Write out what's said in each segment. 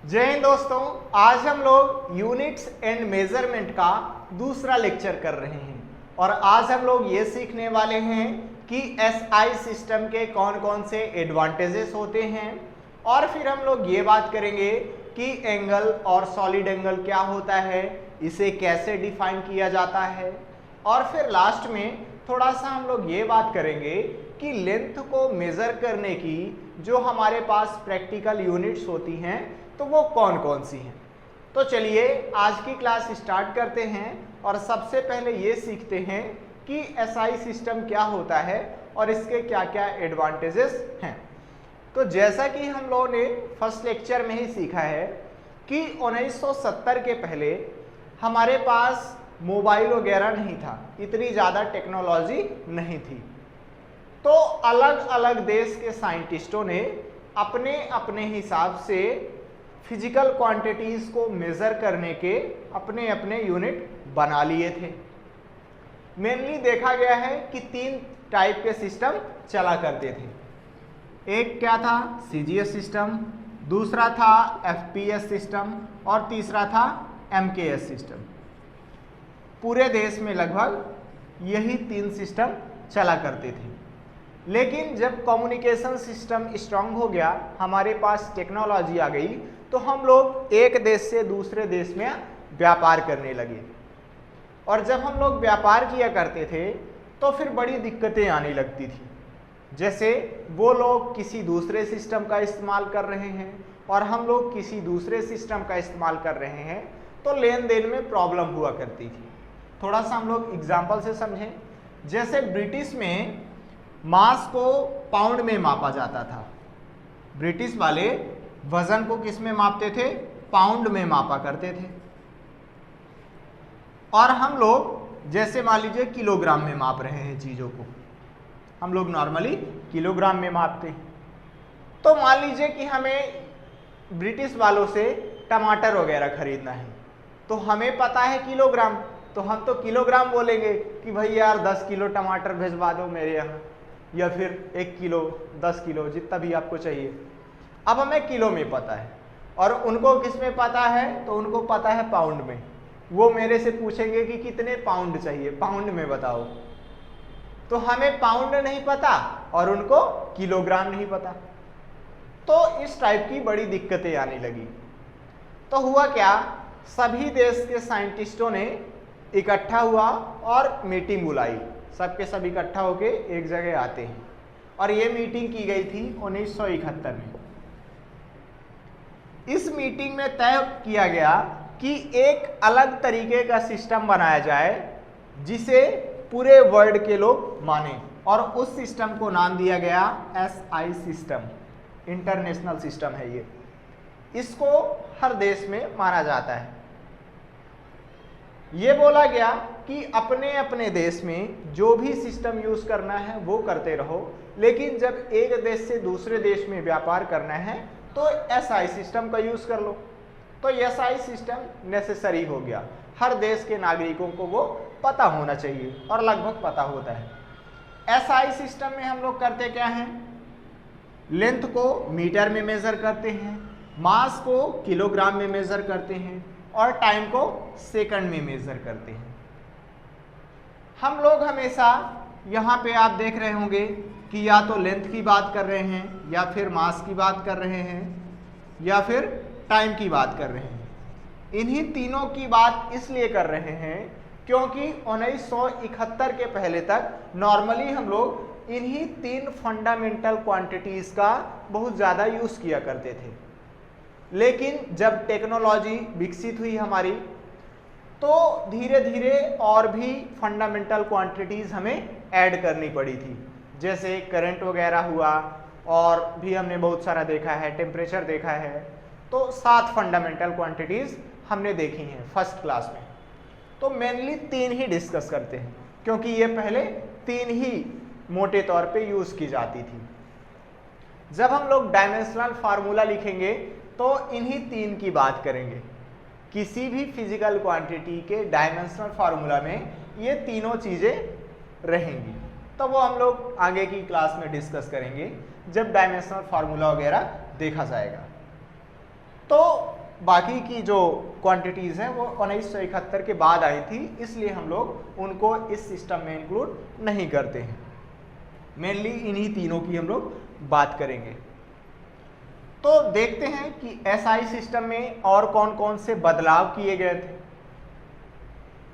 जय हिंद दोस्तों, आज हम लोग यूनिट्स एंड मेजरमेंट का दूसरा लेक्चर कर रहे हैं और आज हम लोग ये सीखने वाले हैं कि एसआई सिस्टम के कौन कौन से एडवांटेजेस होते हैं और फिर हम लोग ये बात करेंगे कि एंगल और सॉलिड एंगल क्या होता है, इसे कैसे डिफाइन किया जाता है और फिर लास्ट में थोड़ा सा हम लोग ये बात करेंगे कि लेंथ को मेजर करने की जो हमारे पास प्रैक्टिकल यूनिट्स होती हैं तो वो कौन कौन सी हैं। तो चलिए आज की क्लास स्टार्ट करते हैं और सबसे पहले ये सीखते हैं कि एसआई सिस्टम क्या होता है और इसके क्या क्या एडवांटेजेस हैं। तो जैसा कि हम लोगों ने फर्स्ट लेक्चर में ही सीखा है कि 1970 के पहले हमारे पास मोबाइल वगैरह नहीं था, इतनी ज़्यादा टेक्नोलॉजी नहीं थी। तो अलग अलग देश के साइंटिस्टों ने अपने अपने हिसाब से फिजिकल क्वांटिटीज को मेजर करने के अपने अपने यूनिट बना लिए थे। मेनली देखा गया है कि 3 टाइप के सिस्टम चला करते थे। एक क्या था, सीजीएस सिस्टम, दूसरा था एफपीएस सिस्टम और तीसरा था एमकेएस सिस्टम। पूरे देश में लगभग यही 3 सिस्टम चला करते थे। लेकिन जब कम्युनिकेशन सिस्टम स्ट्रांग हो गया, हमारे पास टेक्नोलॉजी आ गई, तो हम लोग एक देश से दूसरे देश में व्यापार करने लगे और जब हम लोग व्यापार किया करते थे तो फिर बड़ी दिक्कतें आने लगती थी। जैसे वो लोग किसी दूसरे सिस्टम का इस्तेमाल कर रहे हैं और हम लोग किसी दूसरे सिस्टम का इस्तेमाल कर रहे हैं, तो लेन देन में प्रॉब्लम हुआ करती थी। थोड़ा सा हम लोग एग्जाम्पल से समझें। जैसे ब्रिटिश में मास को पाउंड में मापा जाता था। ब्रिटिश वाले वजन को किस में मापते थे? पाउंड में मापा करते थे। और हम लोग जैसे मान लीजिए किलोग्राम में माप रहे हैं चीज़ों को, हम लोग नॉर्मली किलोग्राम में मापते हैं। तो मान लीजिए कि हमें ब्रिटिश वालों से टमाटर वगैरह खरीदना है, तो हमें पता है किलोग्राम, तो हम तो किलोग्राम बोलेंगे कि भाई यार 10 किलो टमाटर भिजवा दो मेरे यहाँ, या फिर 1 किलो, 10 किलो, जितना भी आपको चाहिए। अब हमें किलो में पता है और उनको किस में पता है? तो उनको पता है पाउंड में। वो मेरे से पूछेंगे कि कितने पाउंड चाहिए, पाउंड में बताओ। तो हमें पाउंड नहीं पता और उनको किलोग्राम नहीं पता। तो इस टाइप की बड़ी दिक्कतें आने लगी। तो हुआ क्या, सभी देश के साइंटिस्टों ने इकट्ठा हुआ और मीटिंग बुलाई। सबके सब इकट्ठा होके एक जगह आते हैं और ये मीटिंग की गई थी 1971 में। इस मीटिंग में तय किया गया कि एक अलग तरीके का सिस्टम बनाया जाए जिसे पूरे वर्ल्ड के लोग माने, और उस सिस्टम को नाम दिया गया एसआई सिस्टम। इंटरनेशनल सिस्टम है ये, इसको हर देश में माना जाता है। ये बोला गया कि अपने अपने देश में जो भी सिस्टम यूज करना है वो करते रहो, लेकिन जब एक देश से दूसरे देश में व्यापार करना है तो एसआई सिस्टम का यूज कर लो। तो एसआई सिस्टम नेसेसरी हो गया, हर देश के नागरिकों को वो पता होना चाहिए और लगभग पता होता है। एसआई सिस्टम में हम लोग करते क्या हैं? लेंथ को मीटर में मेजर करते हैं, मास को किलोग्राम में मेजर करते हैं और टाइम को सेकंड में मेजर करते हैं। हम लोग हमेशा यहाँ पे आप देख रहे होंगे कि या तो लेंथ की बात कर रहे हैं, या फिर मास की बात कर रहे हैं, या फिर टाइम की बात कर रहे हैं। इन्हीं तीनों की बात इसलिए कर रहे हैं क्योंकि 1971 के पहले तक नॉर्मली हम लोग इन्हीं 3 फंडामेंटल क्वांटिटीज का बहुत ज़्यादा यूज़ किया करते थे। लेकिन जब टेक्नोलॉजी विकसित हुई हमारी, तो धीरे धीरे और भी फंडामेंटल क्वांटिटीज हमें ऐड करनी पड़ी थी। जैसे करंट वगैरह हुआ, और भी हमने बहुत सारा देखा है, टेम्परेचर देखा है। तो 7 फंडामेंटल क्वांटिटीज हमने देखी हैं फर्स्ट क्लास में। तो मेनली 3 ही डिस्कस करते हैं क्योंकि ये पहले 3 ही मोटे तौर पे यूज़ की जाती थी। जब हम लोग डायमेंशनल फार्मूला लिखेंगे तो इन्हीं 3 की बात करेंगे। किसी भी फिजिकल क्वांटिटी के डायमेंशनल फार्मूला में ये तीनों चीज़ें रहेंगी। तो वो हम लोग आगे की क्लास में डिस्कस करेंगे जब डायमेंशनल फार्मूला वगैरह देखा जाएगा। तो बाकी की जो क्वांटिटीज़ हैं वो 1971 के बाद आई थी, इसलिए हम लोग उनको इस सिस्टम में इंक्लूड नहीं करते हैं। मेनली इन्हीं तीनों की हम लोग बात करेंगे। तो देखते हैं कि एसआई सिस्टम में और कौन कौन से बदलाव किए गए थे,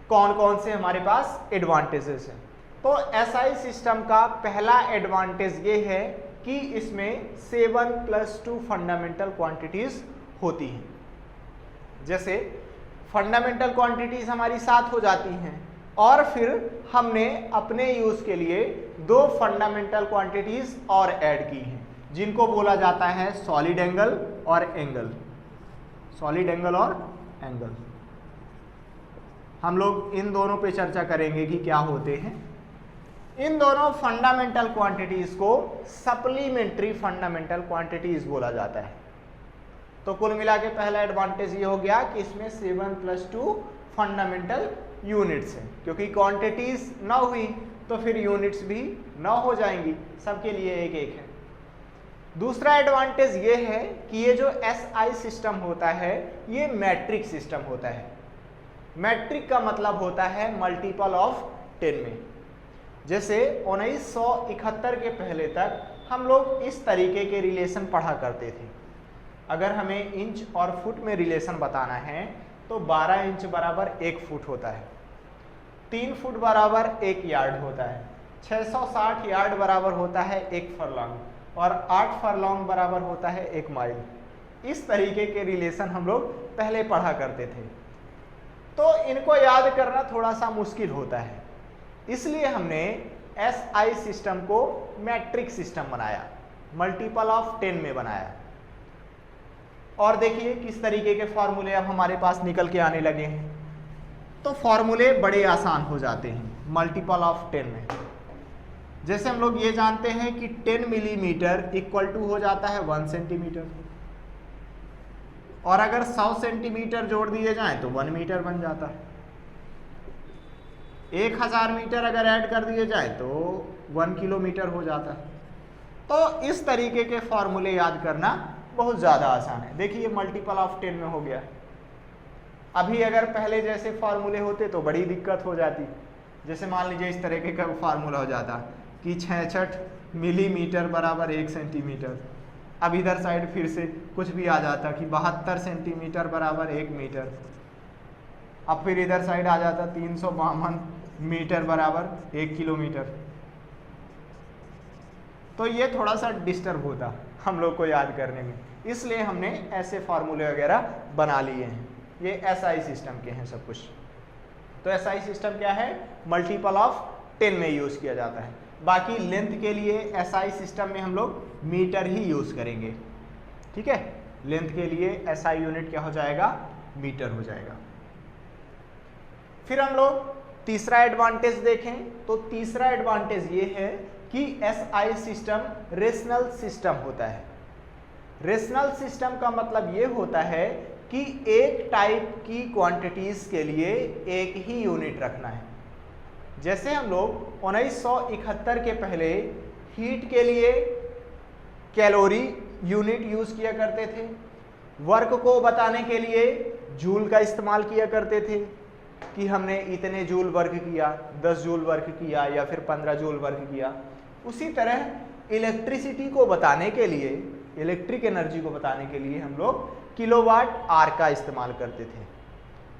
कौन कौन से हमारे पास एडवांटेजेस हैं। तो एसआई सिस्टम का पहला एडवांटेज ये है कि इसमें 7+2 फंडामेंटल क्वांटिटीज होती हैं। जैसे फंडामेंटल क्वांटिटीज हमारी 7 हो जाती हैं और फिर हमने अपने यूज के लिए 2 फंडामेंटल क्वांटिटीज और ऐड की हैं, जिनको बोला जाता है सॉलिड एंगल और एंगल। सॉलिड एंगल और एंगल हम लोग इन दोनों पे चर्चा करेंगे कि क्या होते हैं। इन दोनों फंडामेंटल क्वांटिटीज को सप्लीमेंट्री फंडामेंटल क्वांटिटीज बोला जाता है। तो कुल मिला के पहला एडवांटेज ये हो गया कि इसमें 7+2 फंडामेंटल यूनिट्स हैं, क्योंकि क्वांटिटीज ना हुई तो फिर यूनिट्स भी ना हो जाएंगी, सबके लिए एक एक है। दूसरा एडवांटेज ये है कि ये जो एसआई सिस्टम होता है ये मैट्रिक सिस्टम होता है। मैट्रिक का मतलब होता है मल्टीपल ऑफ 10 में। जैसे 1971 के पहले तक हम लोग इस तरीके के रिलेशन पढ़ा करते थे। अगर हमें इंच और फुट में रिलेशन बताना है तो 12 इंच बराबर 1 फुट होता है, 3 फुट बराबर 1 यार्ड होता है, 660 यार्ड बराबर होता है 1 फरलॉन्ग और 8 फरलॉन्ग बराबर होता है 1 माइल। इस तरीके के रिलेशन हम लोग पहले पढ़ा करते थे। तो इनको याद करना थोड़ा सा मुश्किल होता है, इसलिए हमने एसआई सिस्टम को मैट्रिक सिस्टम बनाया, मल्टीपल ऑफ 10 में बनाया। और देखिए किस तरीके के फॉर्मूले अब हमारे पास निकल के आने लगे हैं। तो फॉर्मूले बड़े आसान हो जाते हैं मल्टीपल ऑफ 10 में। जैसे हम लोग ये जानते हैं कि 10 मिलीमीटर इक्वल टू हो जाता है 1 सेंटीमीटर, और अगर 100 सेंटीमीटर जोड़ दिए जाएं तो 1 मीटर बन जाता है। 1000 मीटर अगर ऐड कर दिए जाए तो 1 किलोमीटर हो जाता है। तो इस तरीके के फॉर्मूले याद करना बहुत ज़्यादा आसान है। देखिए मल्टीपल ऑफ 10 में हो गया। अभी अगर पहले जैसे फॉर्मूले होते तो बड़ी दिक्कत हो जाती। जैसे मान लीजिए इस तरीके का फार्मूला हो जाता कि 66 मिलीमीटर बराबर 1 सेंटीमीटर। अब इधर साइड फिर से कुछ भी आ जाता कि 72 सेंटीमीटर बराबर 1 मीटर। अब फिर इधर साइड आ जाता 352 मीटर बराबर 1 किलोमीटर। तो ये थोड़ा सा डिस्टर्ब होता हम लोग को याद करने में, इसलिए हमने ऐसे फार्मूले वगैरह बना लिए हैं। ये एसआई सिस्टम के हैं सब कुछ। तो एसआई सिस्टम क्या है, मल्टीपल ऑफ 10 में यूज़ किया जाता है। बाकी लेंथ के लिए एसआई सिस्टम में हम लोग मीटर ही यूज़ करेंगे, ठीक है। लेंथ के लिए एसआई यूनिट क्या हो जाएगा, मीटर हो जाएगा। फिर हम लोग तीसरा एडवांटेज देखें तो तीसरा एडवांटेज ये है कि एसआई सिस्टम रेशनल सिस्टम होता है। रेशनल सिस्टम का मतलब ये होता है कि एक टाइप की क्वांटिटीज के लिए एक ही यूनिट रखना है। जैसे हम लोग 1971 के पहले हीट के लिए कैलोरी यूनिट यूज किया करते थे, वर्क को बताने के लिए जूल का इस्तेमाल किया करते थे कि हमने इतने जूल वर्क किया, 10 जूल वर्क किया या फिर 15 जूल वर्क किया। उसी तरह इलेक्ट्रिसिटी को बताने के लिए, इलेक्ट्रिक एनर्जी को बताने के लिए हम लोग किलोवाट आवर का इस्तेमाल करते थे।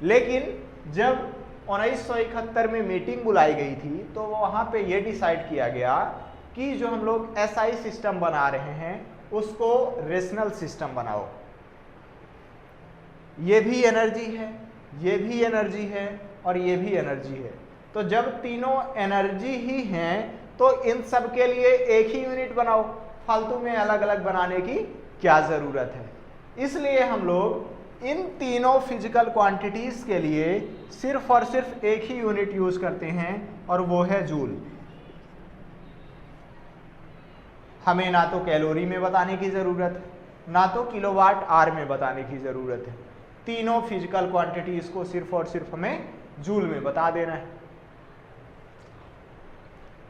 लेकिन जब 1971 में मीटिंग बुलाई गई थी तो वहाँ पे ये डिसाइड किया गया कि जो हम लोग एसआई सिस्टम बना रहे हैं उसको रेशनल सिस्टम बनाओ। ये भी एनर्जी है, ये भी एनर्जी है और ये भी एनर्जी है। तो जब तीनों एनर्जी ही हैं तो इन सब के लिए एक ही यूनिट बनाओ, फालतू में अलग अलग बनाने की क्या ज़रूरत है। इसलिए हम लोग इन तीनों फिजिकल क्वांटिटीज के लिए सिर्फ और सिर्फ एक ही यूनिट यूज करते हैं और वो है जूल। हमें ना तो कैलोरी में बताने की ज़रूरत है, ना तो किलोवाट आवर में बताने की ज़रूरत है। तीनों फिजिकल क्वांटिटीज को सिर्फ और सिर्फ हमें जूल में बता देना है।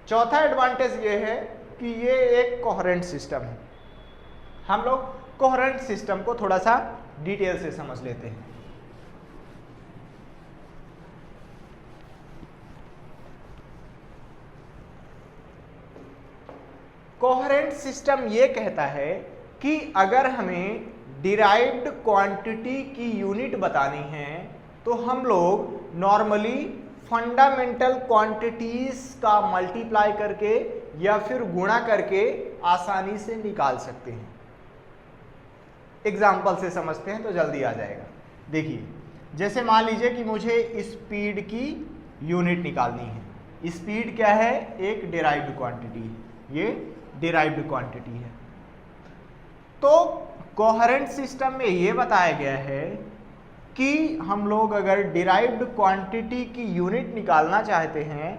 चौथा एडवांटेज ये है कि ये एक कोहेरेंट सिस्टम है। हम लोग कोहेरेंट सिस्टम को थोड़ा सा डिटेल से समझ लेते हैं। कोहेरेंट सिस्टम ये कहता है कि अगर हमें डिराइव्ड क्वांटिटी की यूनिट बतानी है तो हम लोग नॉर्मली फंडामेंटल क्वांटिटीज का मल्टीप्लाई करके या फिर गुणा करके आसानी से निकाल सकते हैं। एग्जाम्पल से समझते हैं तो जल्दी आ जाएगा। देखिए, जैसे मान लीजिए कि मुझे स्पीड की यूनिट निकालनी है। स्पीड क्या है? एक डिराइव्ड क्वांटिटी है, ये डिराइव्ड क्वांटिटी है। तो कोहेरेंट सिस्टम में ये बताया गया है कि हम लोग अगर डिराइव्ड क्वांटिटी की यूनिट निकालना चाहते हैं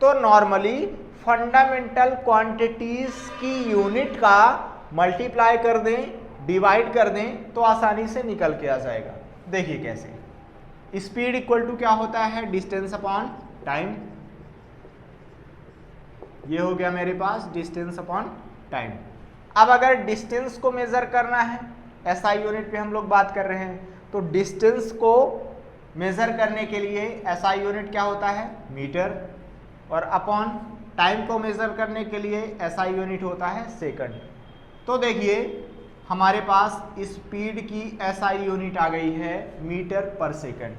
तो नॉर्मली फंडामेंटल क्वांटिटीज की यूनिट का मल्टीप्लाई कर दें, डिवाइड कर दें तो आसानी से निकल के आ जाएगा। देखिए कैसे। स्पीड इक्वल टू क्या होता है? Distance upon time. ये हो गया मेरे पास डिस्टेंस अपॉन टाइम। अब अगर डिस्टेंस को मेजर करना है, एसआई यूनिट पे हम लोग बात कर रहे हैं, तो डिस्टेंस को मेजर करने के लिए एसआई यूनिट क्या होता है? मीटर। और अपॉन टाइम को मेजर करने के लिए एसआई यूनिट होता है सेकंड। तो देखिए हमारे पास स्पीड की एसआई यूनिट आ गई है मीटर पर सेकंड।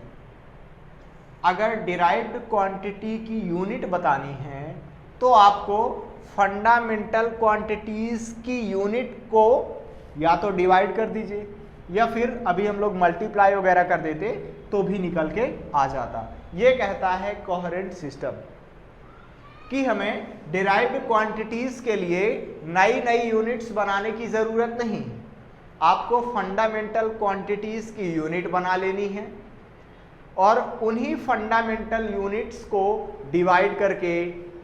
अगर डिराइव्ड क्वांटिटी की यूनिट बतानी है तो आपको फंडामेंटल क्वांटिटीज की यूनिट को या तो डिवाइड कर दीजिए या फिर अभी हम लोग मल्टीप्लाई वगैरह कर देते तो भी निकल के आ जाता। ये कहता है कोहेरेंट सिस्टम कि हमें डिराइव्ड क्वांटिटीज के लिए नई नई यूनिट्स बनाने की ज़रूरत नहीं। आपको फंडामेंटल क्वांटिटीज की यूनिट बना लेनी है और उन्हीं फंडामेंटल यूनिट्स को डिवाइड करके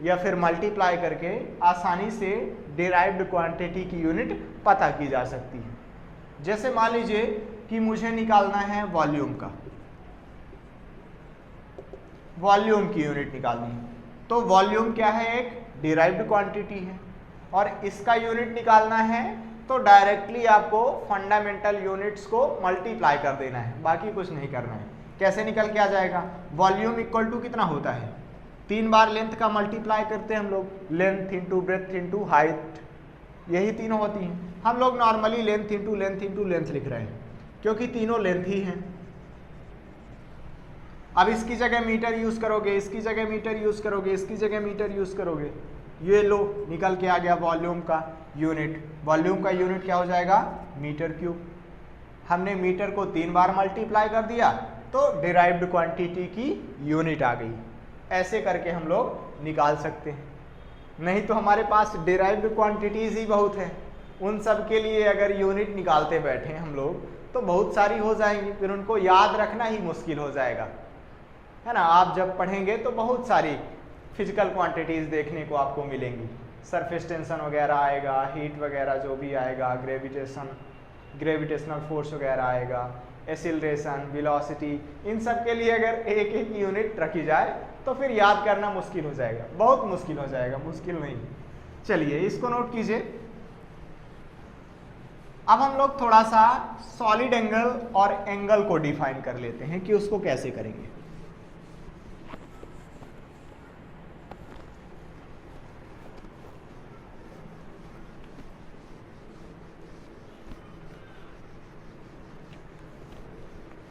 या फिर मल्टीप्लाई करके आसानी से डिराइव्ड क्वांटिटी की यूनिट पता की जा सकती है। जैसे मान लीजिए कि मुझे निकालना है वॉल्यूम का, वॉल्यूम की यूनिट निकालनी है। तो वॉल्यूम क्या है? एक डिराइव्ड क्वांटिटी है और इसका यूनिट निकालना है तो डायरेक्टली आपको फंडामेंटल यूनिट्स को मल्टीप्लाई कर देना है, बाकी कुछ नहीं करना है। कैसे निकल के आ जाएगा? वॉल्यूम इक्वल टू कितना होता है? 3 बार लेंथ का मल्टीप्लाई करते हैं हम लोग, length into breadth into height, यही तीनों होती हैं। हम लोग नॉर्मली लेंथ इंटू लेंथ लिख रहे हैं क्योंकि तीनों लेंथ ही हैं। अब इसकी जगह मीटर यूज करोगे, इसकी जगह मीटर यूज करोगे, इसकी जगह मीटर यूज करोगे, ये लो निकल के आ गया वॉल्यूम का यूनिट। वॉल्यूम का यूनिट क्या हो जाएगा? Metre cube. हमने मीटर को 3 बार मल्टीप्लाई कर दिया तो डिराइव्ड क्वांटिटी की यूनिट आ गई। ऐसे करके हम लोग निकाल सकते हैं। नहीं तो हमारे पास डिराइव्ड क्वांटिटीज ही बहुत है, उन सब के लिए अगर यूनिट निकालते बैठे हम लोग तो बहुत सारी हो जाएंगी, फिर उनको याद रखना ही मुश्किल हो जाएगा, है ना। आप जब पढ़ेंगे तो बहुत सारी फिजिकल क्वांटिटीज देखने को आपको मिलेंगी। सरफेस टेंशन वगैरह आएगा, हीट वगैरह जो भी आएगा, ग्रेविटेशनल फोर्स वगैरह आएगा, एक्सीलरेशन, वेलोसिटी, इन सब के लिए अगर एक एक यूनिट रखी जाए तो फिर याद करना मुश्किल हो जाएगा, बहुत मुश्किल हो जाएगा। मुश्किल नहीं, चलिए इसको नोट कीजिए। अब हम लोग थोड़ा सा सॉलिड एंगल और एंगल को डिफाइन कर लेते हैं कि उसको कैसे करेंगे।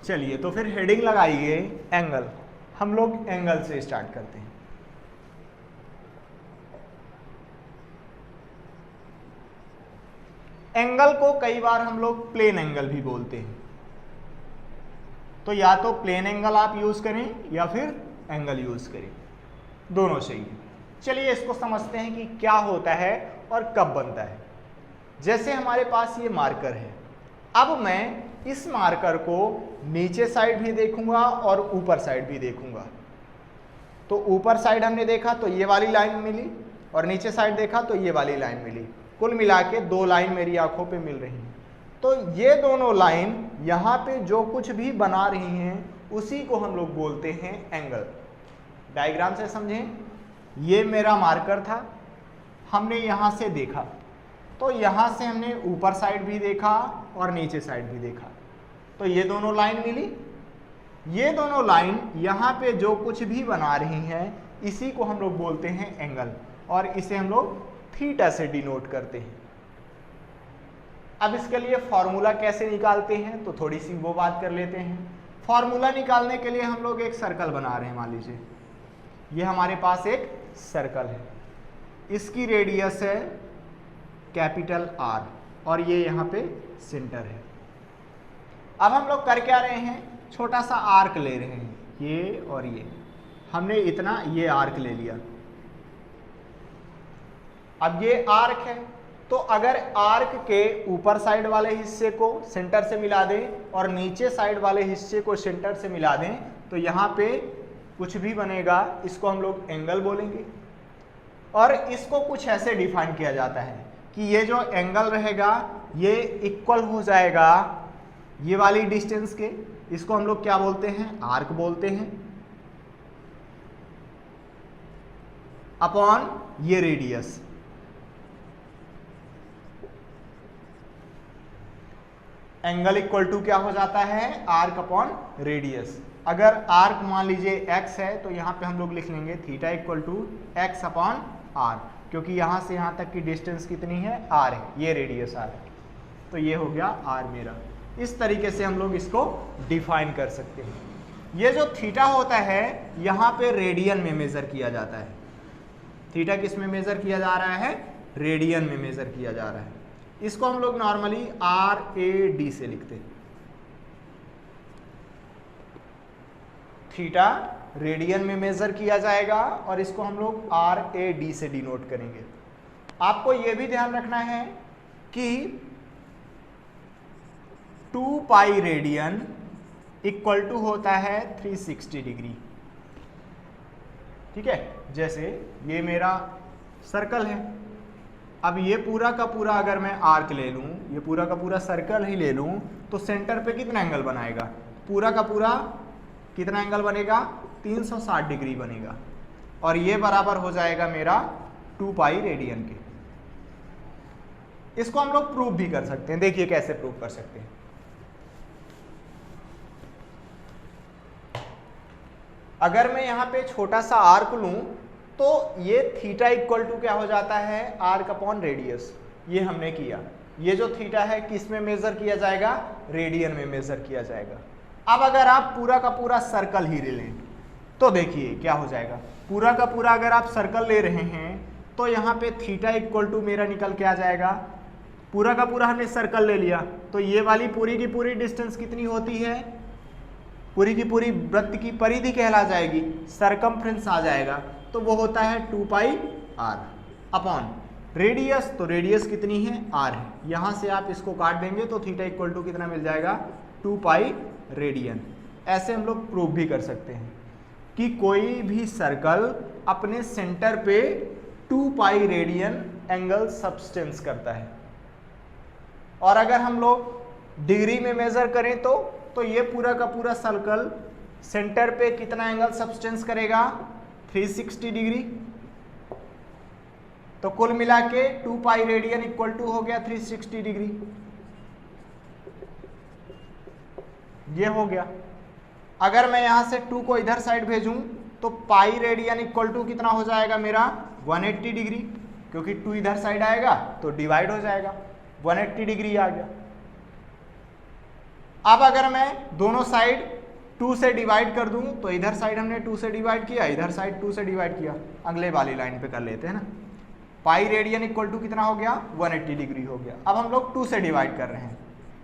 चलिए तो फिर हेडिंग लगाइए एंगल। हम लोग एंगल से स्टार्ट करते हैं। एंगल को कई बार हम लोग प्लेन एंगल भी बोलते हैं, तो या तो प्लेन एंगल आप यूज करें या फिर एंगल यूज करें, दोनों सही है। चलिए इसको समझते हैं कि क्या होता है और कब बनता है। जैसे हमारे पास ये मार्कर है, अब मैं इस मार्कर को नीचे साइड भी देखूंगा और ऊपर साइड भी देखूंगा। तो ऊपर साइड हमने देखा तो ये वाली लाइन मिली और नीचे साइड देखा तो ये वाली लाइन मिली। कुल मिला के 2 लाइन मेरी आंखों पे मिल रही हैं। तो ये दोनों लाइन यहाँ पे जो कुछ भी बना रही हैं उसी को हम लोग बोलते हैं एंगल। डायग्राम से समझें, ये मेरा मार्कर था, हमने यहाँ से देखा, तो यहाँ से हमने ऊपर साइड भी देखा और नीचे साइड भी देखा, तो ये दोनों लाइन मिली। ये दोनों लाइन यहाँ पे जो कुछ भी बना रही हैं इसी को हम लोग बोलते हैं एंगल, और इसे हम लोग थीटा से डिनोट करते हैं। अब इसके लिए फॉर्मूला कैसे निकालते हैं तो थोड़ी सी वो बात कर लेते हैं। फॉर्मूला निकालने के लिए हम लोग एक सर्कल बना रहे हैं। मान लीजिए ये हमारे पास एक सर्कल है, इसकी रेडियस है कैपिटल R और ये यहाँ पे सेंटर है। अब हम लोग कर क्या रहे हैं, छोटा सा आर्क ले रहे हैं, ये और ये हमने इतना ये आर्क ले लिया। अब ये आर्क है, तो अगर आर्क के ऊपर साइड वाले हिस्से को सेंटर से मिला दें और नीचे साइड वाले हिस्से को सेंटर से मिला दें तो यहाँ पे कुछ भी बनेगा, इसको हम लोग एंगल बोलेंगे। और इसको कुछ ऐसे डिफाइन किया जाता है कि ये जो एंगल रहेगा ये इक्वल हो जाएगा ये वाली डिस्टेंस के, इसको हम लोग क्या बोलते हैं, आर्क बोलते हैं, अपॉन ये रेडियस। एंगल इक्वल टू क्या हो जाता है, आर्क अपॉन रेडियस। अगर आर्क मान लीजिए x है तो यहाँ पे हम लोग लिख लेंगे theta equal to X upon R, क्योंकि यहाँ से यहाँ तक की डिस्टेंस कितनी है, r है, ये रेडियस r है, तो ये हो गया r मेरा। इस तरीके से हम लोग इसको डिफाइन कर सकते हैं। ये जो थीटा होता है यहाँ पे रेडियन में मेजर किया जाता है। थीटा किस में मेजर किया जा रहा है, रेडियन में मेजर किया जा रहा है। इसको हम लोग नॉर्मली RAD से लिखते हैं। थीटा रेडियन में मेजर किया जाएगा और इसको हम लोग RAD से डिनोट करेंगे। आपको यह भी ध्यान रखना है कि 2 पाई रेडियन इक्वल टू होता है 360 डिग्री। ठीक है, जैसे ये मेरा सर्कल है, अब ये पूरा का पूरा अगर मैं आर्क ले लूँ, ये पूरा का पूरा सर्कल ही ले लूँ, तो सेंटर पे कितना एंगल बनाएगा, पूरा का पूरा कितना एंगल बनेगा, 360 डिग्री बनेगा, और ये बराबर हो जाएगा मेरा 2 पाई रेडियन के। इसको हम लोग प्रूव भी कर सकते हैं। देखिए कैसे प्रूव कर सकते हैं। अगर मैं यहाँ पे छोटा सा आर्क लूँ तो ये थीटा इक्वल टू क्या हो जाता है, आर्क अपॉन रेडियस। ये हमने किया। ये जो थीटा है किस में मेजर किया जाएगा, रेडियन में मेजर किया जाएगा। अब अगर आप पूरा का पूरा सर्कल ही ले लें तो देखिए क्या हो जाएगा। पूरा का पूरा अगर आप सर्कल ले रहे हैं तो यहाँ पे थीटा इक्वल टू मेरा निकल के आ जाएगा। पूरा का पूरा हमने सर्कल ले लिया तो ये वाली पूरी की पूरी डिस्टेंस कितनी होती है, पूरी की पूरी वृत्त की परिधि कहला जाएगी, सरकमफ्रेंस आ जाएगा, तो वो होता है 2 पाई r अपॉन रेडियस। तो रेडियस कितनी है, r है। यहाँ से आप इसको काट देंगे तो थीटा इक्वल टू कितना मिल जाएगा, 2 पाई रेडियन। ऐसे हम लोग प्रूव भी कर सकते हैं कि कोई भी सर्कल अपने सेंटर पे 2 पाई रेडियन एंगल सबटेंस करता है। और अगर हम लोग डिग्री में मेजर करें तो ये पूरा का पूरा सर्कल सेंटर पे कितना एंगल सबटेंस करेगा, 360 डिग्री। तो कुल मिला के 2 पाई रेडियन इक्वल टू हो गया 360 डिग्री। ये हो गया। अगर मैं यहां से 2 को इधर साइड भेजूं तो पाई रेडियन इक्वल टू कितना हो जाएगा मेरा, 180 डिग्री, क्योंकि 2 इधर साइड आएगा तो डिवाइड हो जाएगा, 180 डिग्री आ गया। अब अगर मैं दोनों साइड 2 से डिवाइड कर दूं तो इधर साइड हमने 2 से डिवाइड किया, इधर साइड 2 से डिवाइड किया। अगले वाली लाइन पे कर लेते हैं ना। पाई रेडियन इक्वल टू कितना हो गया, 180 डिग्री हो गया। अब हम लोग 2 से डिवाइड कर रहे हैं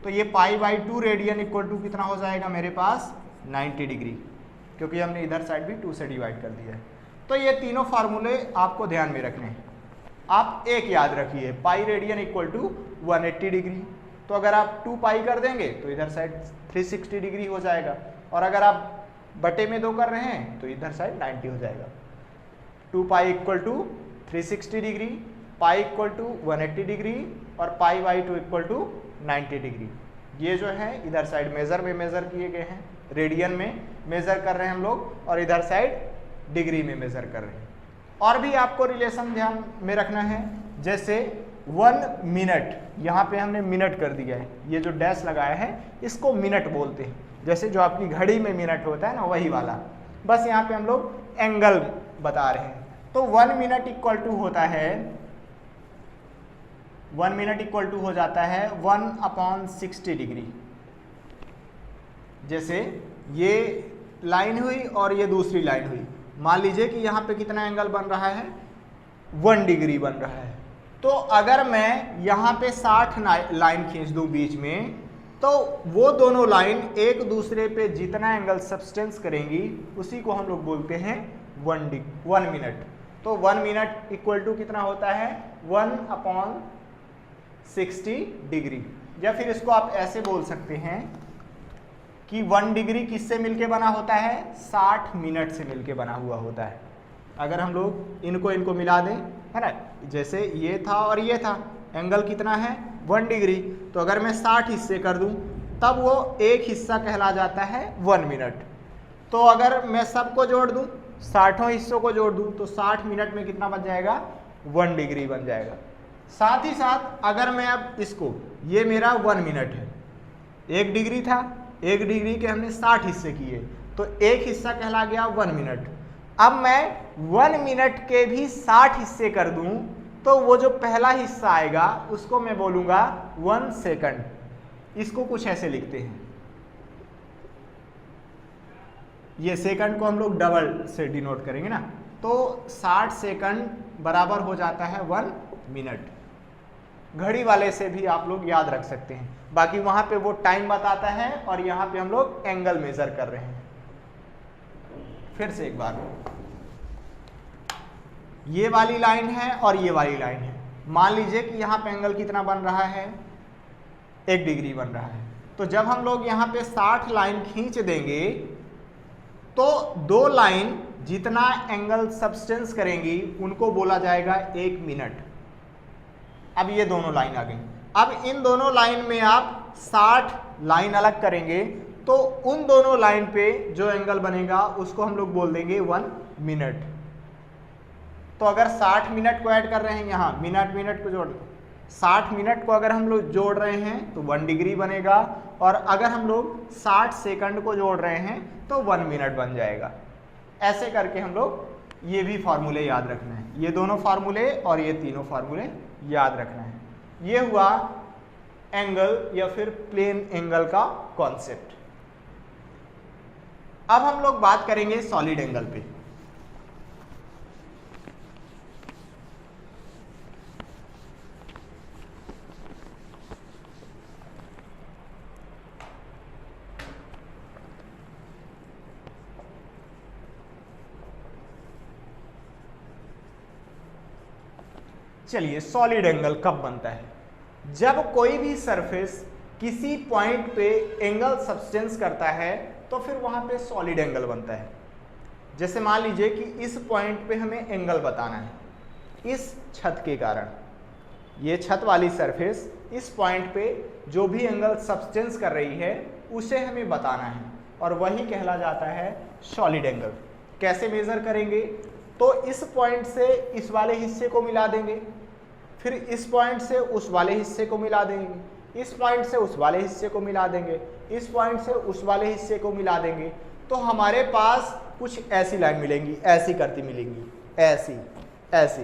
तो ये pi by 2 radian equal to कितना हो जाएगा मेरे पास, 90 डिग्री, क्योंकि हमने इधर साइड भी 2 से डिवाइड कर दिया है। तो ये तीनों फार्मूले आपको ध्यान में रखने हैं। आप एक याद रखिए, pi radian equal to 180 degree. तो अगर आप 2 पाई कर देंगे तो इधर साइड 360 डिग्री हो जाएगा, और अगर आप बटे में 2 कर रहे हैं तो इधर साइड 90 हो जाएगा। 2 pi equal to 360 degree, pi equal to 180 degree, और pi by 2 equal to 90 degree. ये जो है इधर साइड मेजर में मेजर किए गए हैं, रेडियन में मेजर कर रहे हैं हम लोग, और इधर साइड डिग्री में मेजर कर रहे हैं। और भी आपको रिलेशन ध्यान में रखना है, जैसे 1 मिनट, यहाँ पे हमने मिनट कर दिया है, ये जो डैश लगाया है इसको मिनट बोलते हैं, जैसे जो आपकी घड़ी में मिनट होता है ना वही वाला, बस यहाँ पे हम लोग एंगल बता रहे हैं। तो 1 मिनट इक्वल टू होता है 1 मिनट इक्वल टू हो जाता है 1/60 डिग्री। जैसे ये लाइन हुई और ये दूसरी लाइन हुई, मान लीजिए कि यहाँ पे कितना एंगल बन रहा है, 1 डिग्री बन रहा है। तो अगर मैं यहाँ पे 60 लाइन खींच दूं बीच में, तो वो दोनों लाइन एक दूसरे पे जितना एंगल सब्सटेंस करेंगी उसी को हम लोग बोलते हैं 1 मिनट। तो 1 मिनट इक्वल टू कितना होता है 1/60 डिग्री। या फिर इसको आप ऐसे बोल सकते हैं कि 1 डिग्री किससे मिलके बना होता है, 60 मिनट से मिलके बना हुआ होता है। अगर हम लोग इनको मिला दें, है ना, जैसे ये था और ये था, एंगल कितना है 1 डिग्री, तो अगर मैं 60 हिस्से कर दूं तब वो एक हिस्सा कहला जाता है 1 मिनट। तो अगर मैं सबको जोड़ दूं, 60 हिस्सों को जोड़ दूं, तो 60 मिनट में कितना बन जाएगा, 1 डिग्री बन जाएगा। साथ ही साथ अगर मैं अब इसको, ये मेरा 1 मिनट है, 1 डिग्री था, 1 डिग्री के हमने 60 हिस्से किए, तो एक हिस्सा कहला गया 1 मिनट। अब मैं 1 मिनट के भी 60 हिस्से कर दूं, तो वो जो पहला हिस्सा आएगा उसको मैं बोलूंगा 1 सेकंड। इसको कुछ ऐसे लिखते हैं, ये सेकंड को हम लोग डबल से डिनोट करेंगे ना, तो 60 सेकंड बराबर हो जाता है 1 मिनट। घड़ी वाले से भी आप लोग याद रख सकते हैं, बाकी वहां पे वो टाइम बताता है और यहाँ पे हम लोग एंगल मेजर कर रहे हैं। फिर से एक बार, ये वाली लाइन है और ये वाली लाइन है, मान लीजिए कि यहाँ पे एंगल कितना बन रहा है, 1 डिग्री बन रहा है। तो जब हम लोग यहाँ पे 60 लाइन खींच देंगे तो 2 लाइन जितना एंगल सब्सटेंस करेंगी उनको बोला जाएगा 1 मिनट। अब ये दोनों लाइन आ गई, अब इन दोनों लाइन में आप 60 लाइन अलग करेंगे तो उन दोनों लाइन पे जो एंगल बनेगा उसको हम लोग बोल देंगे 1 मिनट। तो अगर 60 मिनट को ऐड कर रहे हैं, यहाँ मिनट को जोड़, 60 मिनट को अगर हम लोग जोड़ रहे हैं तो 1 डिग्री बनेगा, और अगर हम लोग 60 सेकंड को जोड़ रहे हैं तो 1 मिनट बन जाएगा। ऐसे करके हम लोग ये भी फार्मूले याद रखना है, ये दोनों फार्मूले और ये तीनों फार्मूले याद रखना है। ये हुआ एंगल या फिर प्लेन एंगल का कॉन्सेप्ट। अब हम लोग बात करेंगे सॉलिड एंगल पे। चलिए, सॉलिड एंगल कब बनता है, जब कोई भी सरफेस किसी पॉइंट पे एंगल सब्सटेंस करता है तो फिर वहां पे सॉलिड एंगल बनता है। जैसे मान लीजिए कि इस पॉइंट पे हमें एंगल बताना है, इस छत के कारण, ये छत वाली सरफेस इस पॉइंट पे जो भी एंगल सब्सटेंस कर रही है उसे हमें बताना है, और वही कहला जाता है सॉलिड एंगल। कैसे मेजर करेंगे, तो इस पॉइंट से इस वाले हिस्से को मिला देंगे, फिर इस पॉइंट से उस वाले हिस्से को मिला देंगे, इस पॉइंट से उस वाले हिस्से को मिला देंगे, इस पॉइंट से उस वाले हिस्से को मिला देंगे, तो हमारे पास कुछ ऐसी लाइन मिलेंगी, ऐसी करती मिलेंगी, ऐसी ऐसी।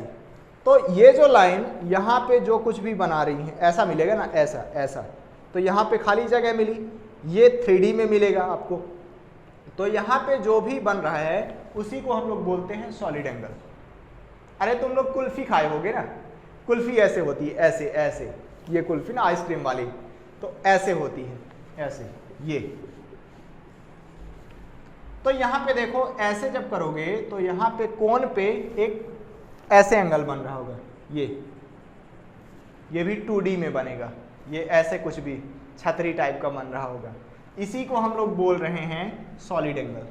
तो ये जो लाइन यहाँ पे जो कुछ भी बना रही है ऐसा मिलेगा ना, ऐसा ऐसा, तो यहाँ पे खाली जगह मिली, ये 3D में मिलेगा आपको। तो यहाँ पे जो भी बन रहा है उसी को हम लोग बोलते हैं सॉलिड एंगल। अरे तुम लोग कुल्फी खाए होगे ना, कुल्फी ऐसे होती है, ऐसे ऐसे, ये कुल्फी ना आइसक्रीम वाली, तो ऐसे होती है, ऐसे ये। तो यहाँ पे देखो, ऐसे जब करोगे तो यहाँ पे कोन पे एक ऐसे एंगल बन रहा होगा, ये भी 2D में बनेगा, ये ऐसे कुछ भी छतरी टाइप का बन रहा होगा, इसी को हम लोग बोल रहे हैं सॉलिड एंगल।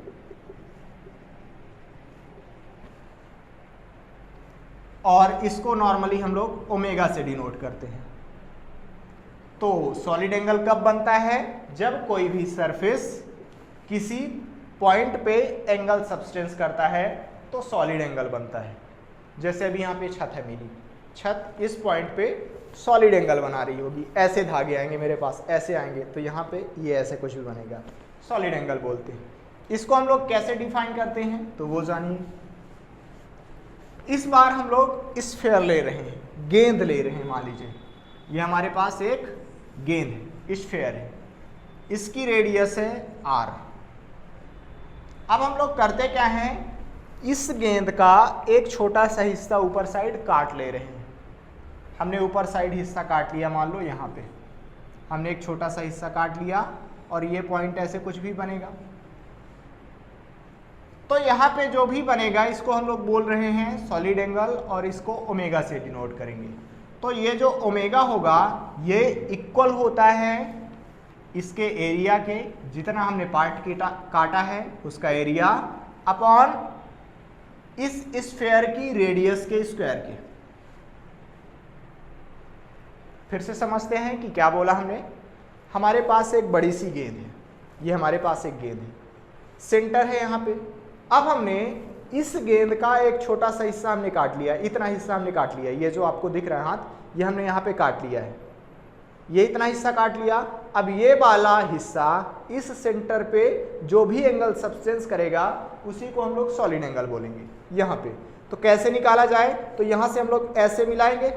और इसको नॉर्मली हम लोग ओमेगा से डिनोट करते हैं। तो सॉलिड एंगल कब बनता है, जब कोई भी सरफेस किसी पॉइंट पे एंगल सब्सटेंस करता है तो सॉलिड एंगल बनता है। जैसे अभी यहाँ पे छत है मेरी, छत इस पॉइंट पे सॉलिड एंगल बना रही होगी। ऐसे धागे आएंगे मेरे पास, ऐसे आएंगे, तो यहाँ पे ये ऐसे कुछ भी बनेगा, सॉलिड एंगल बोलते हैं। इसको हम लोग कैसे डिफाइन करते हैं तो वो जानिए। इस बार हम लोग स्फीयर ले रहे हैं, गेंद ले रहे हैं। मान लीजिए ये हमारे पास एक गेंद है, स्फीयर है, इसकी रेडियस है r। अब हम लोग करते क्या हैं, इस गेंद का एक छोटा सा हिस्सा ऊपर साइड काट ले रहे हैं। हमने ऊपर साइड हिस्सा काट लिया, मान लो यहाँ पे हमने एक छोटा सा हिस्सा काट लिया और ये पॉइंट ऐसे कुछ भी बनेगा। तो यहाँ पे जो भी बनेगा इसको हम लोग बोल रहे हैं सॉलिड एंगल और इसको ओमेगा से डिनोट करेंगे। तो ये जो ओमेगा होगा ये इक्वल होता है इसके एरिया के, जितना हमने पार्ट काटा है उसका एरिया, अपॉन इस स्फीयर की रेडियस के स्क्वायर के। फिर से समझते हैं कि क्या बोला हमने। हमारे पास एक बड़ी सी गेंद है, ये हमारे पास एक गेंद है, सेंटर है यहाँ पे। अब हमने इस गेंद का एक छोटा सा हिस्सा हमने काट लिया, इतना हिस्सा हमने काट लिया, ये जो आपको दिख रहा है हाथ, ये हमने यहाँ पे काट लिया है, ये इतना हिस्सा काट लिया। अब ये वाला हिस्सा इस सेंटर पे जो भी एंगल सब्सटेंस करेगा उसी को हम लोग सॉलिड एंगल बोलेंगे यहाँ पे। तो कैसे निकाला जाए, तो यहाँ से हम लोग ऐसे मिलाएंगे,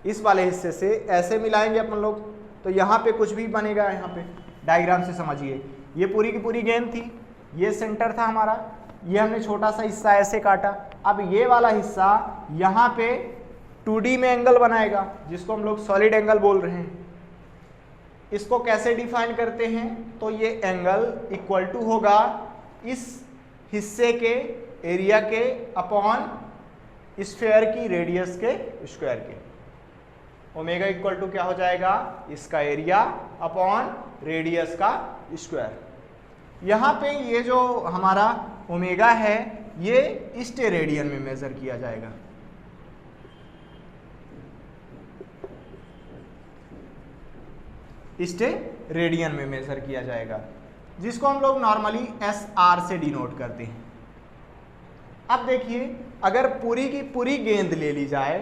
इस वाले हिस्से से ऐसे मिलाएंगे अपन लोग, तो यहाँ पे कुछ भी बनेगा। यहाँ पे डायग्राम से समझिए, ये पूरी की पूरी गेंद थी, ये सेंटर था हमारा, ये हमने छोटा सा हिस्सा ऐसे काटा। अब ये वाला हिस्सा यहाँ पे 2D में एंगल बनाएगा जिसको हम लोग सॉलिड एंगल बोल रहे हैं। इसको कैसे डिफाइन करते हैं, तो ये एंगल इक्वल टू होगा इस हिस्से के एरिया के अपॉन स्फीयर की रेडियस के स्क्वायर के। ओमेगा इक्वल टू क्या हो जाएगा, इसका एरिया अपॉन रेडियस का स्क्वायर। यहाँ पे ये जो हमारा ओमेगा है ये स्टेरेडियन में मेजर किया जाएगा। स्टेरेडियन में मेजर किया जाएगा, जिसको हम लोग नॉर्मली SR से डिनोट करते हैं। अब देखिए, अगर पूरी की पूरी गेंद ले ली जाए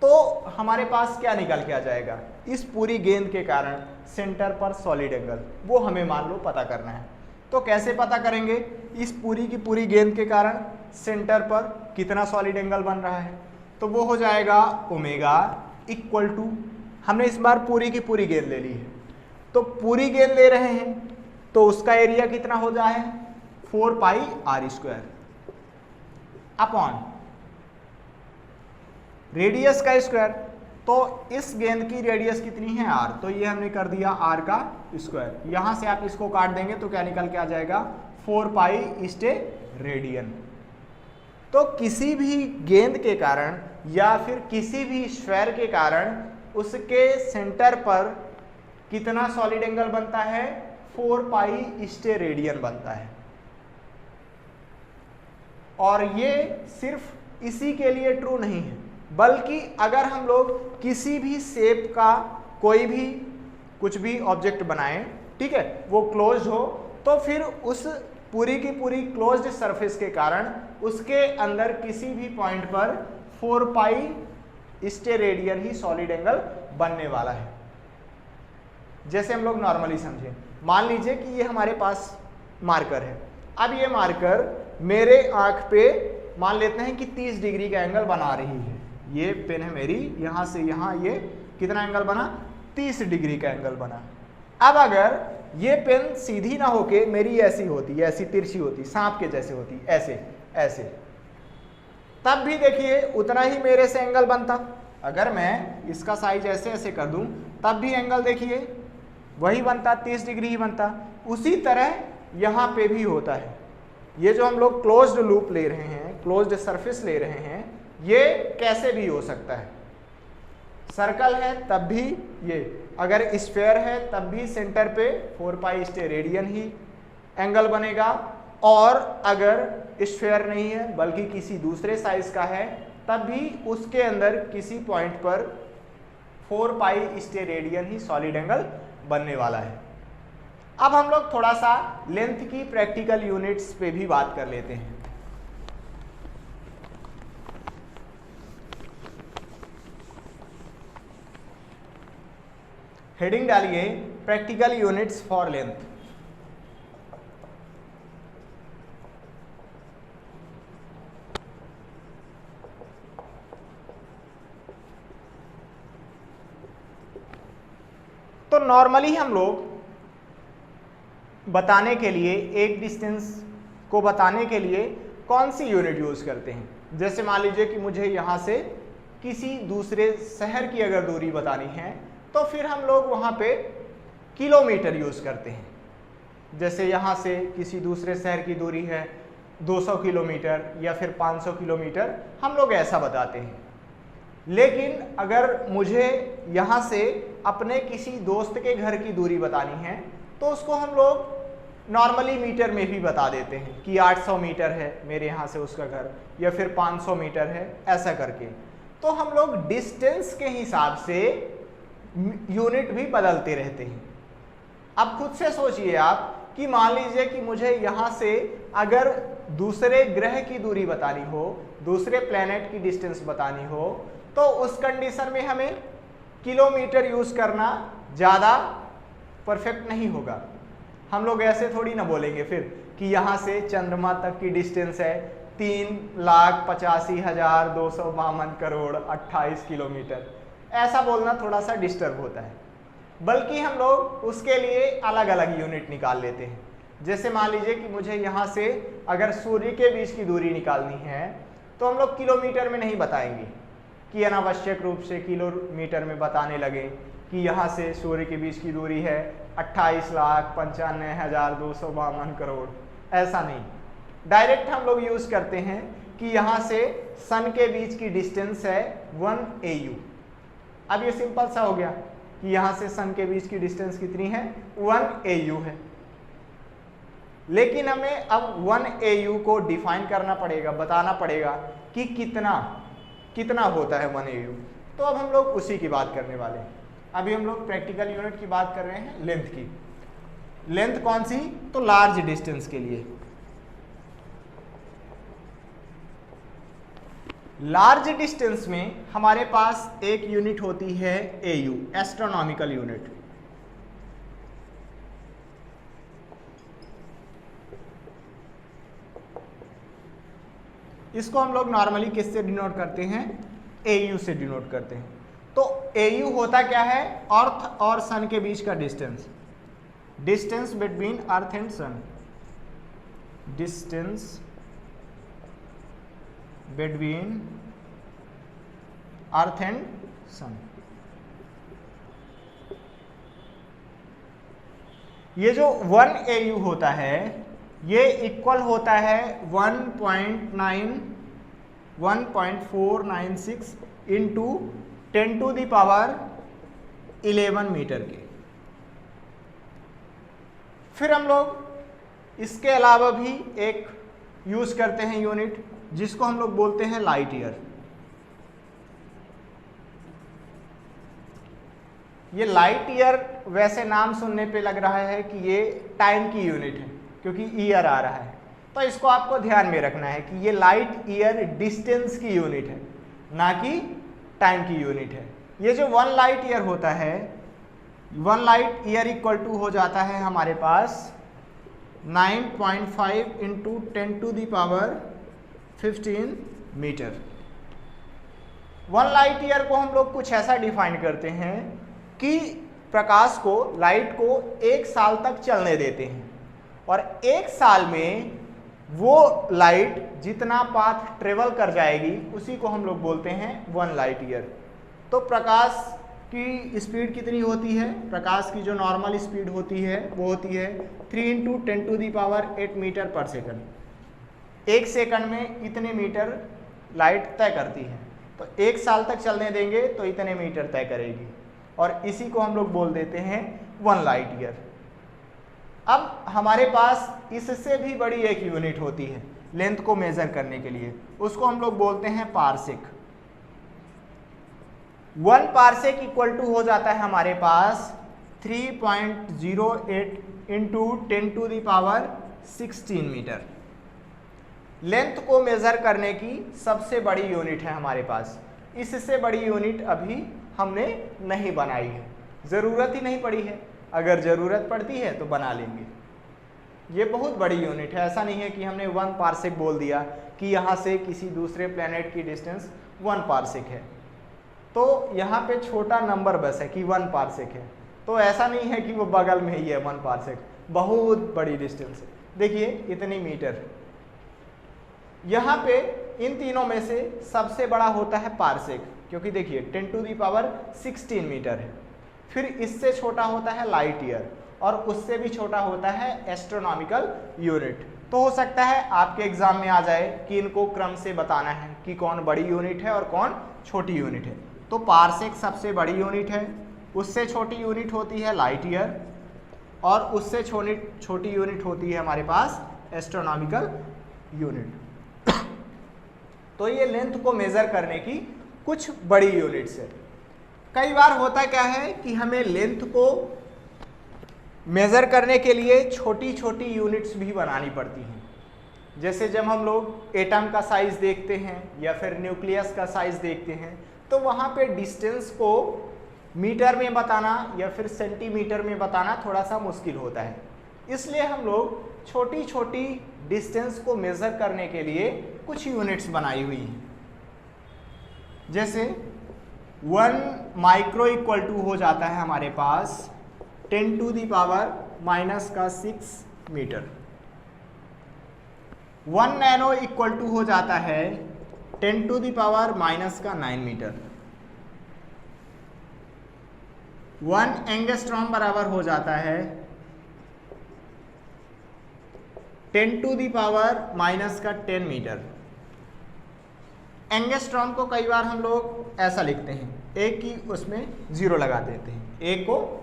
तो हमारे पास क्या निकल के आ जाएगा, इस पूरी गेंद के कारण सेंटर पर सॉलिड एंगल, वो हमें मान लो पता करना है। तो कैसे पता करेंगे, इस पूरी की पूरी गेंद के कारण सेंटर पर कितना सॉलिड एंगल बन रहा है, तो वो हो जाएगा ओमेगा इक्वल टू, हमने इस बार पूरी की पूरी गेंद ले ली है, तो पूरी गेंद ले रहे हैं तो उसका एरिया कितना हो जाए 4 पाई r स्क्वायर अपॉन रेडियस का स्क्वायर। तो इस गेंद की रेडियस कितनी है r, तो ये हमने कर दिया r का स्क्वायर। यहां से आप इसको काट देंगे तो क्या निकल के आ जाएगा 4 पाई स्टेरेडियन। तो किसी भी गेंद के कारण या फिर किसी भी स्फीयर के कारण उसके सेंटर पर कितना सॉलिड एंगल बनता है, 4 पाई स्टेरेडियन बनता है। और ये सिर्फ इसी के लिए ट्रू नहीं है, बल्कि अगर हम लोग किसी भी शेप का कोई भी कुछ भी ऑब्जेक्ट बनाएं, ठीक है, वो क्लोज्ड हो, तो फिर उस पूरी की पूरी क्लोज्ड सरफेस के कारण उसके अंदर किसी भी पॉइंट पर 4 पाई स्टेरेडियन ही सॉलिड एंगल बनने वाला है। जैसे हम लोग नॉर्मली समझें, मान लीजिए कि ये हमारे पास मार्कर है। अब ये मार्कर मेरे आंख पे मान लेते हैं कि 30 डिग्री का एंगल बना रही है। ये पेन है मेरी, यहां से यहां ये कितना एंगल बना, 30 डिग्री का एंगल बना। अब अगर ये पेन सीधी ना होके मेरी ऐसी होती, ऐसी तिरछी होती, सांप के जैसे होती, ऐसे ऐसे, तब भी देखिए उतना ही मेरे से एंगल बनता। अगर मैं इसका साइज ऐसे ऐसे कर दूं तब भी एंगल देखिए वही बनता, 30 डिग्री ही बनता। उसी तरह यहाँ पे भी होता है। ये जो हम लोग क्लोज्ड लूप ले रहे हैं, क्लोज्ड सरफेस ले रहे हैं, ये कैसे भी हो सकता है। सर्कल है तब भी ये, अगर स्फीयर है तब भी सेंटर पे 4 पाई स्टेरेडियन ही एंगल बनेगा, और अगर स्फीयर नहीं है बल्कि किसी दूसरे साइज का है तब भी उसके अंदर किसी पॉइंट पर 4 पाई स्टेरेडियन ही सॉलिड एंगल बनने वाला है। अब हम लोग थोड़ा सा लेंथ की प्रैक्टिकल यूनिट्स पे भी बात कर लेते हैं। हेडिंग डालिए प्रैक्टिकल यूनिट्स फॉर लेंथ। तो नॉर्मली हम लोग बताने के लिए, एक डिस्टेंस को बताने के लिए कौन सी यूनिट यूज करते हैं? जैसे मान लीजिए कि मुझे यहाँ से किसी दूसरे शहर की अगर दूरी बतानी है तो फिर हम लोग वहाँ पे किलोमीटर यूज करते हैं। जैसे यहाँ से किसी दूसरे शहर की दूरी है 200 किलोमीटर या फिर 500 किलोमीटर, हम लोग ऐसा बताते हैं। लेकिन अगर मुझे यहाँ से अपने किसी दोस्त के घर की दूरी बतानी है तो उसको हम लोग नॉर्मली मीटर में भी बता देते हैं कि 800 मीटर है मेरे यहाँ से उसका घर, या फिर 500 मीटर है, ऐसा करके। तो हम लोग डिस्टेंस के हिसाब से यूनिट भी बदलते रहते हैं। अब खुद से सोचिए आप कि मान लीजिए कि मुझे यहाँ से अगर दूसरे ग्रह की दूरी बतानी हो, दूसरे प्लेनेट की डिस्टेंस बतानी हो, तो उस कंडीशन में हमें किलोमीटर यूज करना ज़्यादा परफेक्ट नहीं होगा। हम लोग ऐसे थोड़ी ना बोलेंगे फिर कि यहाँ से चंद्रमा तक की डिस्टेंस है 3,85,252 करोड़ 28 किलोमीटर, ऐसा बोलना थोड़ा सा डिस्टर्ब होता है। बल्कि हम लोग उसके लिए अलग अलग यूनिट निकाल लेते हैं। जैसे मान लीजिए कि मुझे यहाँ से अगर सूर्य के बीच की दूरी निकालनी है तो हम लोग किलोमीटर में नहीं बताएंगे कि अनावश्यक रूप से किलोमीटर में बताने लगे कि यहाँ से सूर्य के बीच की दूरी है 28,95,252 करोड़, ऐसा नहीं। डायरेक्ट हम लोग यूज करते हैं कि यहाँ से सन के बीच की डिस्टेंस है 1 AU। अब ये सिंपल सा हो गया कि यहाँ से सन के बीच की डिस्टेंस कितनी है, 1 AU है। लेकिन हमें अब 1 AU को डिफाइन करना पड़ेगा, बताना पड़ेगा कि कितना होता है 1 AU। तो अब हम लोग उसी की बात करने वाले हैं। अभी हम लोग प्रैक्टिकल यूनिट की बात कर रहे हैं लेंथ की। लेंथ कौन सी? तो लार्ज डिस्टेंस के लिए। लार्ज डिस्टेंस में हमारे पास एक यूनिट होती है AU, एस्ट्रोनॉमिकल यूनिट। इसको हम लोग नॉर्मली किससे डिनोट करते हैं? AU से डिनोट करते हैं। तो AU होता क्या है? अर्थ और सन के बीच का distance, distance between earth and sun, distance between earth and sun. ये जो 1 AU होता है ये इक्वल होता है 1.496 इंटू 10⁻11 मीटर के। फिर हम लोग इसके अलावा भी एक यूज करते हैं यूनिट जिसको हम लोग बोलते हैं लाइट ईयर। ये लाइट ईयर वैसे नाम सुनने पे लग रहा है कि ये टाइम की यूनिट है क्योंकि ईयर आ रहा है, तो इसको आपको ध्यान में रखना है कि ये लाइट ईयर डिस्टेंस की यूनिट है, ना कि टाइम की यूनिट है। ये जो 1 लाइट ईयर होता है, 1 लाइट ईयर इक्वल टू हो जाता है हमारे पास 9.5 इंटू 10⁻15 मीटर। 1 लाइट ईयर को हम लोग कुछ ऐसा डिफाइन करते हैं कि प्रकाश को, लाइट को 1 साल तक चलने देते हैं और 1 साल में वो लाइट जितना पाथ ट्रेवल कर जाएगी उसी को हम लोग बोलते हैं 1 लाइट ईयर। तो प्रकाश की स्पीड कितनी होती है? प्रकाश की जो नॉर्मल स्पीड होती है वो होती है 3 इंटू 10⁸ मीटर पर सेकंड। 1 सेकंड में इतने मीटर लाइट तय करती है, तो 1 साल तक चलने देंगे तो इतने मीटर तय करेगी और इसी को हम लोग बोल देते हैं 1 लाइट ईयर। अब हमारे पास इससे भी बड़ी एक यूनिट होती है लेंथ को मेजर करने के लिए, उसको हम लोग बोलते हैं पारसेक। 1 पारसेक इक्वल टू हो जाता है हमारे पास 3.08 इंटू 10⁻16 मीटर। लेंथ को मेजर करने की सबसे बड़ी यूनिट है हमारे पास। इससे बड़ी यूनिट अभी हमने नहीं बनाई है। ज़रूरत ही नहीं पड़ी है, अगर ज़रूरत पड़ती है तो बना लेंगे। ये बहुत बड़ी यूनिट है, ऐसा नहीं है कि हमने 1 पार्सेक बोल दिया कि यहाँ से किसी दूसरे प्लेनेट की डिस्टेंस 1 पार्सेक है, तो यहाँ पे छोटा नंबर बस है कि 1 पार्सेक है, तो ऐसा नहीं है कि वो बगल में ही है 1 पार्सेक, बहुत बड़ी डिस्टेंस है। देखिए इतनी मीटर। यहाँ पे इन तीनों में से सबसे बड़ा होता है पार्सेक, क्योंकि देखिए 10⁻16 मीटर है। फिर इससे छोटा होता है लाइट ईयर, और उससे भी छोटा होता है एस्ट्रोनॉमिकल यूनिट। तो हो सकता है आपके एग्जाम में आ जाए कि इनको क्रम से बताना है कि कौन बड़ी यूनिट है और कौन छोटी यूनिट है। तो पार्सेक सबसे बड़ी यूनिट है, उससे छोटी यूनिट होती है लाइट ईयर, और उससे छोटी यूनिट होती है हमारे पास एस्ट्रोनॉमिकल यूनिट। तो ये लेंथ को मेजर करने की कुछ बड़ी यूनिट्स है। कई बार होता क्या है कि हमें लेंथ को मेजर करने के लिए छोटी छोटी यूनिट्स भी बनानी पड़ती हैं। जैसे जब हम लोग एटम का साइज देखते हैं या फिर न्यूक्लियस का साइज देखते हैं, तो वहाँ पे डिस्टेंस को मीटर में बताना या फिर सेंटीमीटर में बताना थोड़ा सा मुश्किल होता है। इसलिए हम लोग छोटी छोटी डिस्टेंस को मेजर करने के लिए कुछ यूनिट्स बनाई हुई हैं। जैसे 1 माइक्रो इक्वल टू हो जाता है हमारे पास 10⁻⁻6 मीटर। 1 नैनो इक्वल टू हो जाता है 10⁻⁻9 मीटर। 1 एंगस्ट्रॉम बराबर हो जाता है 10⁻⁻10 मीटर। एंगस्ट्रॉम को कई बार हम लोग ऐसा लिखते हैं, एक की उसमें जीरो लगा देते हैं, एक को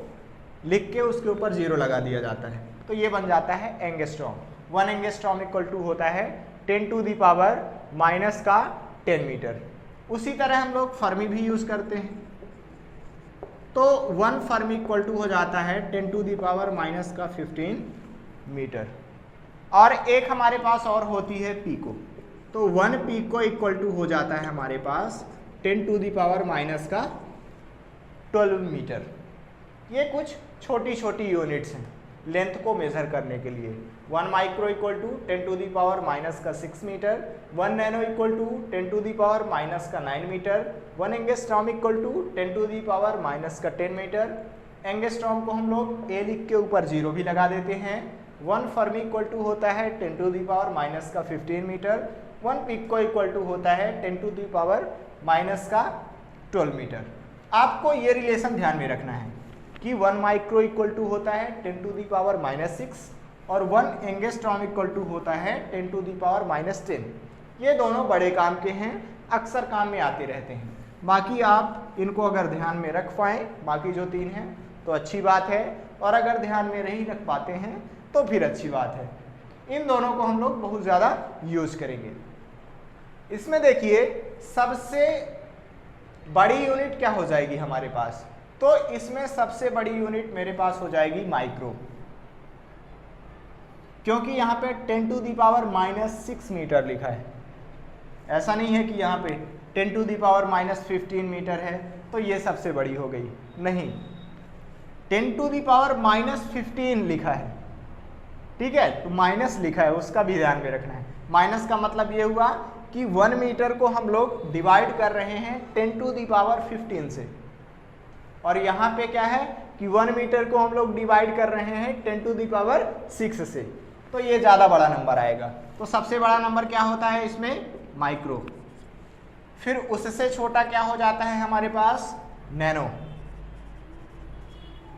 लिख के उसके ऊपर जीरो लगा दिया जाता है, तो ये बन जाता है एंगस्ट्रॉम। 1 एंगस्ट्रॉम इक्वल टू होता है 10⁻⁻10 मीटर। उसी तरह हम लोग फर्मी भी यूज करते हैं, तो 1 फर्मी इक्वल टू हो जाता है 10⁻⁻15 मीटर। और एक हमारे पास और होती है पीको, तो 1 पीको इक्वल टू हो जाता है हमारे पास 10⁻⁻12 मीटर। ये कुछ छोटी छोटी यूनिट्स हैं लेंथ को मेजर करने के लिए। 1 micro equal to 10⁻⁻6 metre, 1 nano equal to 10⁻⁻9 metre, 1 angstrom equal to 10⁻⁻10 metre. Angstrom को हम लोग ए लिख के ऊपर जीरो भी लगा देते हैं। 1 फर्मी इक्वल टू होता है 10⁻⁻15 मीटर। 1 पिको इक्वल टू होता है 10⁻⁻12 मीटर। आपको ये रिलेशन ध्यान में रखना है कि 1 माइक्रो इक्वल टू होता है 10⁻⁻6 और 1 एंगस्ट्रॉम इक्वल टू होता है 10⁻⁻10। ये दोनों बड़े काम के हैं, अक्सर काम में आते रहते हैं। बाकी आप इनको अगर ध्यान में रख पाएँ, बाकी जो 3 हैं तो अच्छी बात है, और अगर ध्यान में नहीं रख पाते हैं तो फिर अच्छी बात है। इन दोनों को हम लोग बहुत ज़्यादा यूज करेंगे। इसमें देखिए सबसे बड़ी यूनिट क्या हो जाएगी हमारे पास, तो इसमें सबसे बड़ी यूनिट मेरे पास हो जाएगी माइक्रो, क्योंकि यहाँ पे 10⁻⁻6 मीटर लिखा है। ऐसा नहीं है कि यहाँ पे 10⁻⁻15 मीटर है तो ये सबसे बड़ी हो गई, नहीं, 10⁻⁻15 लिखा है, ठीक है, तो माइनस लिखा है, उसका भी ध्यान में रखना है। माइनस का मतलब ये हुआ कि 1 मीटर को हम लोग डिवाइड कर रहे हैं 10⁻15 से, और यहाँ पे क्या है कि 1 मीटर को हम लोग डिवाइड कर रहे हैं 10⁻6 से, तो ये ज़्यादा बड़ा नंबर आएगा। तो सबसे बड़ा नंबर क्या होता है इसमें, माइक्रो। फिर उससे छोटा क्या हो जाता है हमारे पास, नैनो।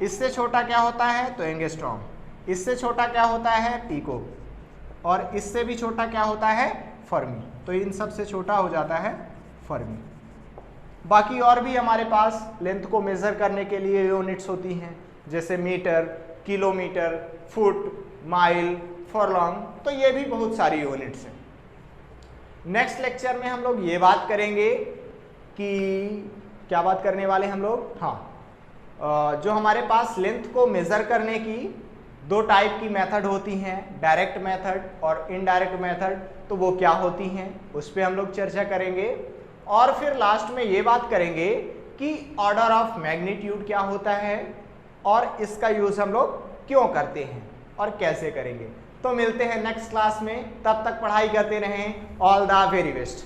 इससे छोटा क्या होता है तो एंगस्ट्रॉम। इससे छोटा क्या होता है पीको, और इससे भी छोटा क्या होता है फर्मी। तो इन सब से छोटा हो जाता है फर्मी। बाकी और भी हमारे पास लेंथ को मेजर करने के लिए यूनिट्स होती हैं, जैसे मीटर, किलोमीटर, फुट, माइल, फॉरलॉन्ग, तो ये भी बहुत सारी यूनिट्स हैं। नेक्स्ट लेक्चर में हम लोग ये बात करेंगे कि क्या बात करने वाले हम लोग, हाँ, जो हमारे पास लेंथ को मेजर करने की 2 टाइप की मेथड होती हैं, डायरेक्ट मेथड और इनडायरेक्ट मेथड, तो वो क्या होती हैं उस पर हम लोग चर्चा करेंगे। और फिर लास्ट में ये बात करेंगे कि ऑर्डर ऑफ मैग्नीट्यूड क्या होता है और इसका यूज हम लोग क्यों करते हैं और कैसे करेंगे। तो मिलते हैं नेक्स्ट क्लास में, तब तक पढ़ाई करते रहें। All the very best.